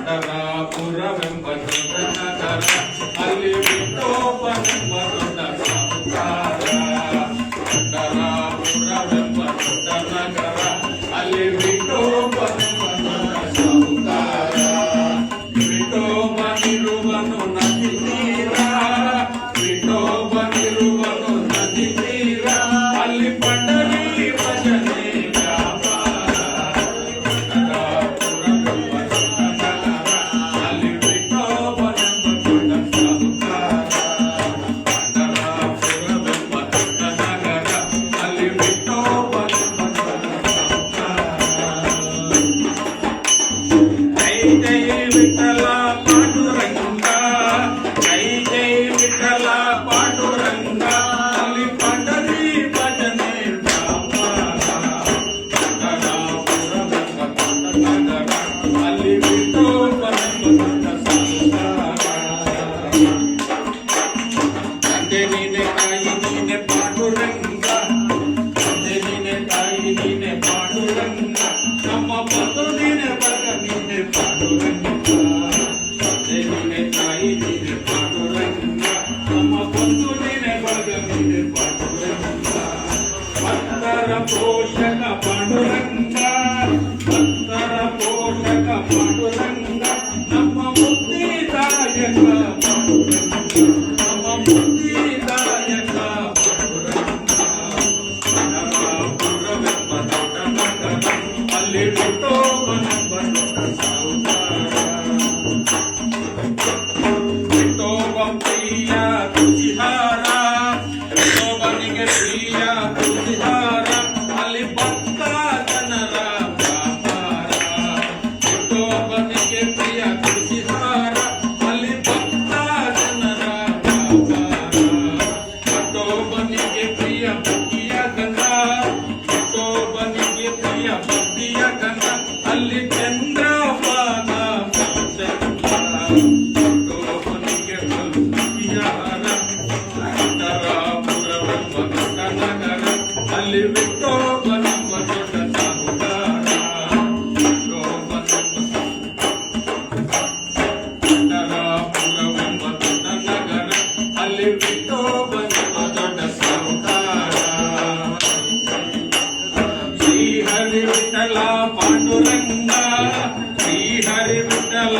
ಪಂಡರಾಪುರವೆಂಬ ದೊಡ್ಡ ನಗರ ಅಲ್ಲಿ ವಿಠೋಬನೆಂಬ ದೊಡ್ಡ ಸಾಹುಕಾರ. ಪಂಡರಾಪುರವೆಂಬ ದೊಡ್ಡ ನಗರ ಅಲ್ಲಿ ವಿಠೋಬನೆಂಬ ದೊಡ್ಡ ಸಾಹುಕಾರ. ವಿಠೋಬನಿರುವನು ನದಿ ತೀರ, ವಿಠೋಬನಿರುವನು ನದಿ ತೀರ ಅಲ್ಲಿ ಪಂಡರಿ ಭಜನೆ ವ್ಯಾಪಾರ. ಪಂಡರಾಪುರವೆಂಬ ದೊಡ್ಡ ನಗರ ಅಲ್ಲಿ ವಿಠೋಬನೆಂಬ ದೊಡ್ಡ ಸಾಹುಕಾರ. ಪಂಡರಾಪುರವೆಂಬ ದೊಡ್ಡ ನಗರ ಅಲ್ಲಿ ವಿಠೋಬನೆಂಬ ದೊಡ್ಡ ಸಾಹುಕಾರ. ಜೈ ಜೈ ವಿಠಲ ಪಾಂಡುರಂಗ, ಜೈ ಜೈ ವಿಠಲ ಪಾಂಡುರಂಗ ಅಲ್ಲಿ ಪಂಡರಿ ಭಜನೆ ವ್ಯಾಪಾರ. ಪಂಡರಾಪುರವೆಂಬ ದೊಡ್ಡ ನಗರ ಅಲ್ಲಿ ವಿಠೋಬನೆಂಬ ದೊಡ್ಡ ಸಾಹುಕಾರ. ತಂದೆ ನೀನೆ ತಾಯಿ ನೀನೆ ಪಾಂಡುರಂಗ, ತಂದೆ ನೀನೆ ತಾಯಿ ನೀನೆ ಪಾಂಡುರಂಗ, ನಮ್ಮ ಬಂಧು ನೀನೆ ವರ್ಗ ನೀನೆ ಪಾಂಡುರಂಗ. ತಂದೆ ನೀನೆ ತಾಯಿ ನೀನೆ ಪಾಂಡುರಂಗ, ನಮ್ಮ ಬಂಧು ನೀನೆ ವರ್ಗ ನೀನೆ ಪಾಂಡುರಂಗ. ಭಕ್ತರ ಪೋಷಕ ಪಾಂಡುರಂಗ, ಭಕ್ತರ ಪೋಷಕ ಪಾಂಡುರಂಗ, ನಮ್ಮ ಮುಕ್ತಿದಾಯಕ ಪಾಂಡುರಂಗ, ನಮ್ಮ ಮುಕ್ತಿದಾಯಕ ಪಾಂಡುರಂಗ. ಪಂಡರಾಪುರವೆಂಬ ದೊಡ್ಡ ನಗರ ಅಲ್ಲಿ ವಿಠೋಬನೆಂಬ ದೊಡ್ಡ ಸಾಹುಕಾರ. ವಿಠೋಬ ಪ್ರಿಯ ತುತಿಹಾರ, ವಿಠೋಬನಿಗೆ ಪ್ರಿಯ ತುತಿಹಾರ ಅಲ್ಲಿ ಭಕ್ತ ಜನರ ವ್ಯಾಪಾರ. ವಿಠೋಬನಿಗೆ ಪ್ರಿಯ ತುತಿಹಾರ ಅಲ್ಲಿ ಭಕ್ತ ಜನರ ವ್ಯಾಪಾರ. ವಿಠೋಬನಿಗೆ ಪ್ರಿಯ ಭಕ್ತಿಯ ಗಂಧ, ವಿಠೋಬನಿಗೆ ಪ್ರಿಯ ಭಕ್ತಿಯ ಗಂಧ ಅಲ್ಲಿ ಚಂದ್ರಪಾದ ವಿಠೋಬನಿಗೆ ಭಕ್ತಿಯ ಹರ. ಪಂಡರಾಪುರವೆಂಬ ದೊಡ್ಡ ನಗರ ಅಲ್ಲಿ ವಿಠೋಬನೆಂಬ ದೊಡ್ಡ ಸಾಹುಕಾರ. ಪಂಡರಾಪುರವೆಂಬ ದೊಡ್ಡ ನಗರ ಅಲ್ಲಿ ವಿಠೋಬನೆಂಬ ದೊಡ್ಡ ಸಾಹುಕಾರ. ಶ್ರೀ ಹರಿ ವಿಠಲ ಪಾಂಡುರಂಗ, ಶ್ರೀ ಹರಿ ವಿಠಲ